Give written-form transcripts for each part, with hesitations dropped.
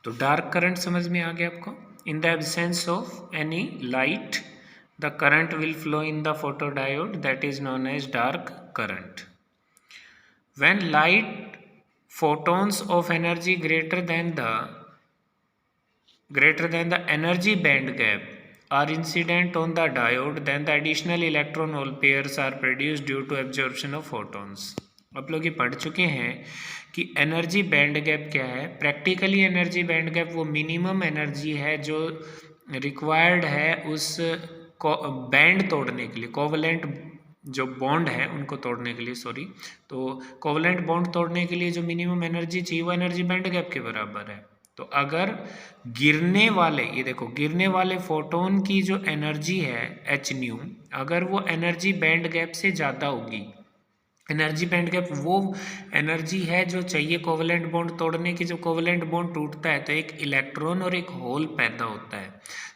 तो dark current समझ में आ गया आपको। In the absence of any light the current will flow in the photodiode, that is known as dark current. When light photons of energy greater than the energy band gap are incident on the diode, then the additional electron hole pairs are produced due to absorption of photons। आप लोग ये पढ़ चुके हैं कि energy band gap क्या है। Practically energy band gap वो मिनिमम एनर्जी है जो रिक्वायर्ड है उस बैंड तोड़ने के लिए, कोवलेंट जो बॉन्ड है उनको तोड़ने के लिए, सॉरी, तो कोवलेंट बॉन्ड तोड़ने के लिए जो मिनिमम एनर्जी चाहिए वो एनर्जी बैंड गैप के बराबर है। तो अगर गिरने वाले, ये देखो, गिरने वाले फोटोन की जो एनर्जी है एच न्यू, अगर वो एनर्जी बैंड गैप से ज़्यादा होगी, एनर्जी बैंड गैप वो एनर्जी है जो चाहिए कोवलेंट बॉन्ड तोड़ने की, जो कोवलेंट बॉन्ड टूटता है तो एक इलेक्ट्रॉन और एक होल पैदा होता है।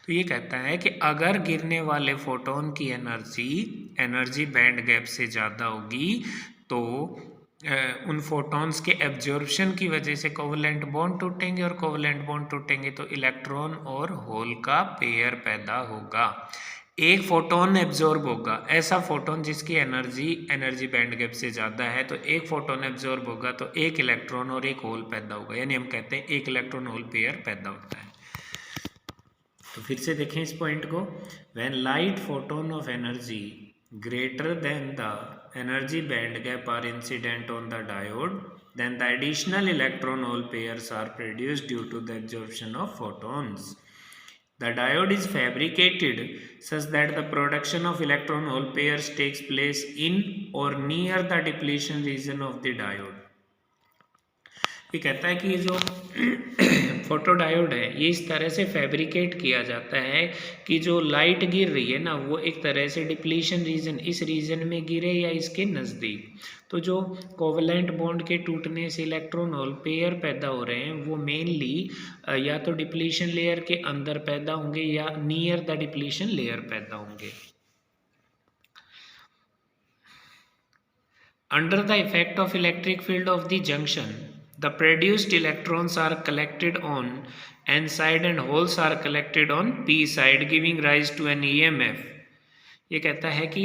तो ये कहता है कि अगर गिरने वाले फोटोन की एनर्जी बैंड गैप से ज़्यादा होगी तो उन फोटॉन्स के एब्जॉर्प्शन की वजह से कोवलेंट बॉन्ड टूटेंगे, और कोवलेंट बॉन्ड टूटेंगे तो इलेक्ट्रॉन और होल का पेयर पैदा होगा। एक फोटोन एब्जॉर्ब होगा, ऐसा फोटोन जिसकी एनर्जी बैंड गैप से ज़्यादा है, तो एक फोटोन एब्जॉर्ब होगा तो एक इलेक्ट्रॉन और एक होल पैदा होगा, यानी हम कहते हैं एक इलेक्ट्रॉन होल पेयर पैदा होता है। तो फिर से देखें इस पॉइंट को। When light photon of energy greater than the energy band gap are incident on the diode, then the additional electron hole pairs are produced due to the absorption of photons. The diode is fabricated such that the production of electron hole pairs takes place in or near the depletion region of the diode। ये कहता है कि ये जो photodiode है ये इस तरह से फैब्रिकेट किया जाता है कि जो लाइट गिर रही है ना वो एक तरह से डिप्लीशन रीजन, इस रीजन में गिरे या इसके नज़दीक। तो जो कोवलेंट बॉन्ड के टूटने से इलेक्ट्रॉन होल पेयर पैदा हो रहे हैं वो मेनली या तो डिप्लीशन लेयर के अंदर पैदा होंगे या नियर द डिप्लीशन लेयर पैदा होंगे। Under the effect of electric field of the junction, the produced electrons are collected on n side and holes are collected on p side, giving rise to an EMF। ये कहता है कि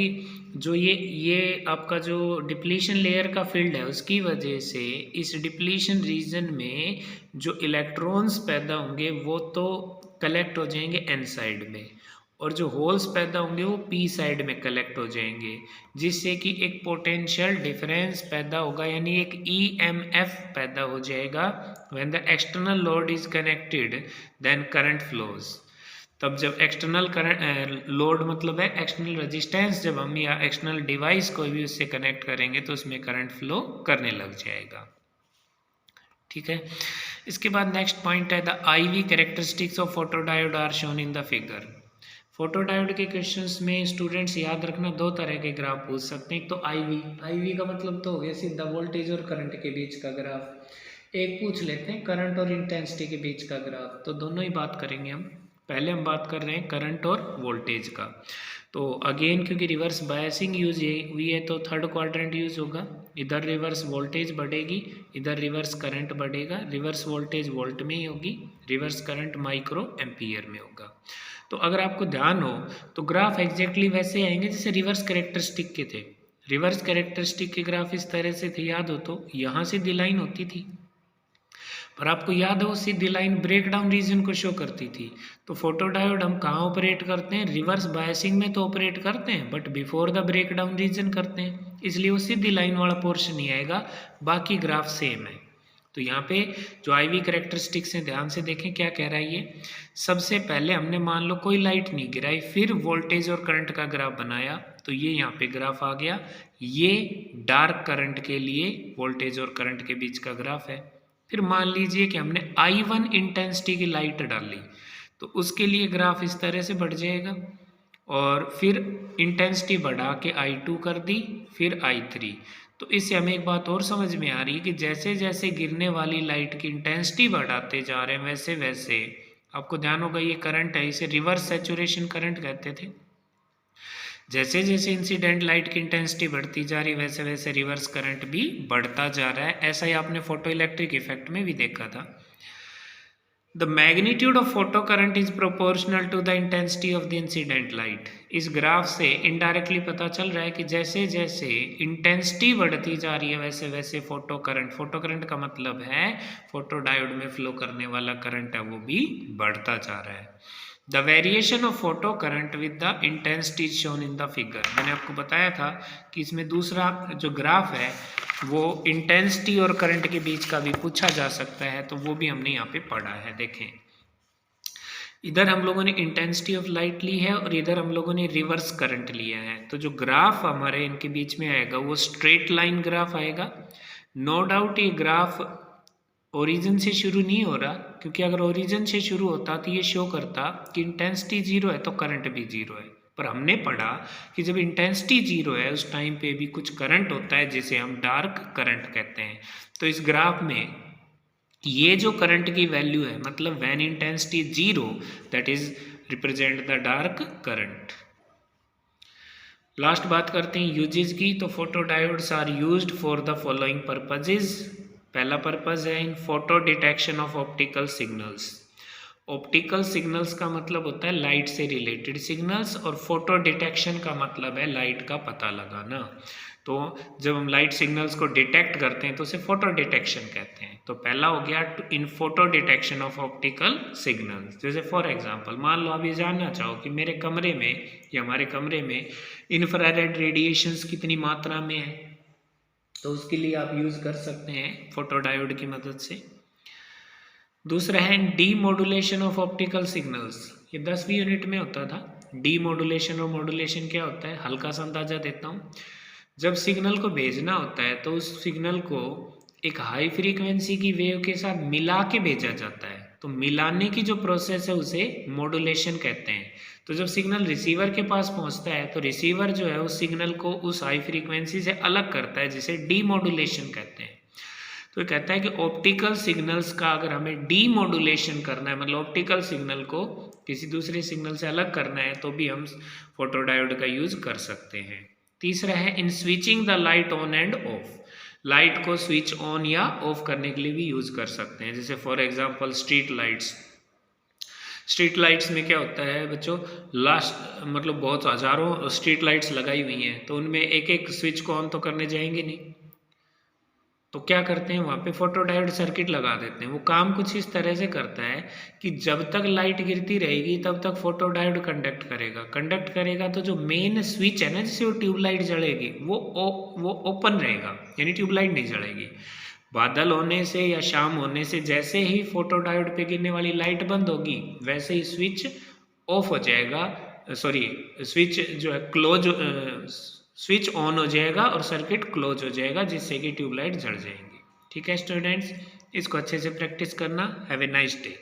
जो ये आपका जो डिप्लीशन लेयर का field है उसकी वजह से इस डिप्लीशन रीजन में जो इलेक्ट्रॉन्स पैदा होंगे वो तो कलेक्ट हो जाएंगे n साइड में, और जो होल्स पैदा होंगे वो पी साइड में कलेक्ट हो जाएंगे, जिससे कि एक पोटेंशियल डिफरेंस पैदा होगा, यानी एक EMF पैदा हो जाएगा। When the external load is connected then current flows. तब जब एक्सटर्नल करंट लोड मतलब है एक्सटर्नल रेजिस्टेंस, जब हम या एक्सटर्नल डिवाइस कोई भी उससे कनेक्ट करेंगे तो उसमें करंट फ्लो करने लग जाएगा। ठीक है, इसके बाद नेक्स्ट पॉइंट है the IV characteristics of photodiode are shown in the figure. Photodiode के क्वेश्चंस में स्टूडेंट्स याद रखना दो तरह के ग्राफ पूछ सकते हैं। एक तो आईवी का मतलब तो हो गया सीधा वोल्टेज और करंट के बीच का ग्राफ। एक पूछ लेते हैं करंट और इंटेंसिटी के बीच का ग्राफ। तो दोनों ही बात करेंगे हम। पहले हम बात कर रहे हैं करंट और वोल्टेज का। तो अगेन क्योंकि रिवर्स बायसिंग यूज हुई है तो थर्ड क्वाड्रेंट यूज होगा। इधर रिवर्स वोल्टेज बढ़ेगी, इधर रिवर्स करंट बढ़ेगा। रिवर्स वोल्टेज वोल्ट में ही होगी, रिवर्स करंट माइक्रो एम्पियर में होगा। तो अगर आपको ध्यान हो तो ग्राफ एग्जैक्टली वैसे आएंगे जैसे रिवर्स कैरेक्टरिस्टिक के थे। रिवर्स कैरेक्टरिस्टिक के ग्राफ इस तरह से थे, याद हो तो यहाँ सीधी लाइन होती थी, पर आपको याद हो सीधी लाइन ब्रेक डाउन रीजन को शो करती थी। तो फोटोडायोड हम कहाँ ऑपरेट करते हैं? रिवर्स बायसिंग में तो ऑपरेट करते हैं but before the breakdown region करते हैं, इसलिए वो सीधी लाइन वाला पोर्शन ही आएगा, बाकी ग्राफ सेम है। तो यहाँ पे जो IV कैरेक्टरिस्टिक्स हैं ध्यान से देखें क्या कह रहा है ये। सबसे पहले हमने मान लो कोई लाइट नहीं गिराई, फिर वोल्टेज और करंट का ग्राफ बनाया, तो ये यहाँ पे ग्राफ आ गया। ये डार्क करंट के लिए वोल्टेज और करंट के बीच का ग्राफ है। फिर मान लीजिए कि हमने I1 इंटेंसिटी की लाइट डाली तो उसके लिए ग्राफ इस तरह से बढ़ जाएगा, और फिर इंटेंसिटी बढ़ा के I2 कर दी, फिर I3। तो इससे हमें एक बात और समझ में आ रही है कि जैसे जैसे गिरने वाली लाइट की इंटेंसिटी बढ़ाते जा रहे हैं वैसे वैसे आपको ध्यान होगा ये करंट है, इसे रिवर्स सैचुरेशन करंट कहते थे। जैसे जैसे इंसिडेंट लाइट की इंटेंसिटी बढ़ती जा रही वैसे वैसे रिवर्स करंट भी बढ़ता जा रहा है। ऐसा ही आपने फोटो इलेक्ट्रिक इफेक्ट में भी देखा था। The magnitude of photo current is proportional to the intensity of the incident light. इस ग्राफ से इनडायरेक्टली पता चल रहा है कि जैसे जैसे इंटेंसिटी बढ़ती जा रही है वैसे वैसे फोटो करंट का मतलब है फोटो डायोड में फ्लो करने वाला करंट है वो भी बढ़ता जा रहा है। The variation of photo current with the intensity shown in the figure. मैंने आपको बताया था कि इसमें दूसरा जो ग्राफ है वो इंटेंसिटी और करंट के बीच का भी पूछा जा सकता है, तो वो भी हमने यहाँ पे पढ़ा है। देखें, इधर हम लोगों ने इंटेंसिटी ऑफ लाइट ली है और इधर हम लोगों ने रिवर्स करंट लिया है। तो जो ग्राफ हमारे इनके बीच में आएगा वो स्ट्रेट लाइन ग्राफ आएगा। नो डाउट ये ग्राफ ओरिजिन से शुरू नहीं हो रहा, क्योंकि अगर ओरिजिन से शुरू होता तो ये शो करता कि इंटेंसिटी जीरो है तो करंट भी जीरो है। पर हमने पढ़ा कि जब इंटेंसिटी जीरो है उस टाइम पे भी कुछ करंट होता है जिसे हम डार्क करंट कहते हैं। तो इस ग्राफ में ये जो करंट की वैल्यू है, मतलब when intensity zero, that is represent the dark current. Last बात करते हैं यूजेज की। तो photo diodes are used for the following purposes. पहला पर्पज है in photo detection of optical signals. Optical signals का मतलब होता है लाइट से रिलेटेड सिग्नल्स, और फोटो डिटेक्शन का मतलब है लाइट का पता लगाना। तो जब हम लाइट सिग्नल्स को डिटेक्ट करते हैं तो उसे फोटो डिटेक्शन कहते हैं। तो पहला हो गया in photo detection of optical signals. जैसे फॉर एग्जांपल मान लो आप ये जानना चाहो कि मेरे कमरे में या हमारे कमरे में इंफ्रारेड रेडिएशंस कितनी मात्रा में है, तो उसके लिए आप यूज़ कर सकते हैं फोटो डायोड की मदद से। दूसरा है डीमोडुलेशन ऑफ ऑप्टिकल सिग्नल्स। ये 10वीं यूनिट में होता था। डीमोडुलेशन और मॉड्यूलेशन क्या होता है, हल्का सा अंदाजा देता हूँ। जब सिग्नल को भेजना होता है तो उस सिग्नल को एक हाई फ्रीक्वेंसी की वेव के साथ मिला के भेजा जाता है। तो मिलाने की जो प्रोसेस है उसे मॉड्यूलेशन कहते हैं। तो जब सिग्नल रिसीवर के पास पहुंचता है तो रिसीवर जो है उस सिग्नल को उस हाई फ्रीक्वेंसी से अलग करता है, जिसे डीमोडुलेशन कहते हैं। तो ये कहता है कि ऑप्टिकल सिग्नल्स का अगर हमें डीमोडुलेशन करना है, मतलब ऑप्टिकल सिग्नल को किसी दूसरे सिग्नल से अलग करना है, तो भी हम फोटोडायोड का यूज कर सकते हैं। तीसरा है in switching the light on and off. Light को स्विच ऑन या ऑफ करने के लिए भी यूज कर सकते हैं। जैसे for example street lights. Street lights में क्या होता है बच्चों, मतलब बहुत हजारों स्ट्रीट लाइट्स लगाई हुई हैं, तो उनमें एक एक स्विच को ऑन तो करने जाएंगे नहीं, तो क्या करते हैं वहाँ पे फोटोडायोड सर्किट लगा देते हैं। वो काम कुछ इस तरह से करता है कि जब तक लाइट गिरती रहेगी तब तक फोटोडायोड कंडक्ट करेगा तो जो मेन स्विच है ना जिससे वो ट्यूबलाइट जलेगी वो ओपन रहेगा, यानी ट्यूबलाइट नहीं जलेगी। बादल होने से या शाम होने से जैसे ही फोटोडायोड पे गिरने वाली लाइट बंद होगी वैसे ही स्विच ऑफ हो जाएगा, स्विच जो है क्लोज, स्विच ऑन हो जाएगा और सर्किट क्लोज हो जाएगा, जिससे कि ट्यूबलाइट जल जाएंगी। ठीक है स्टूडेंट्स, इसको अच्छे से प्रैक्टिस करना। Have a nice day.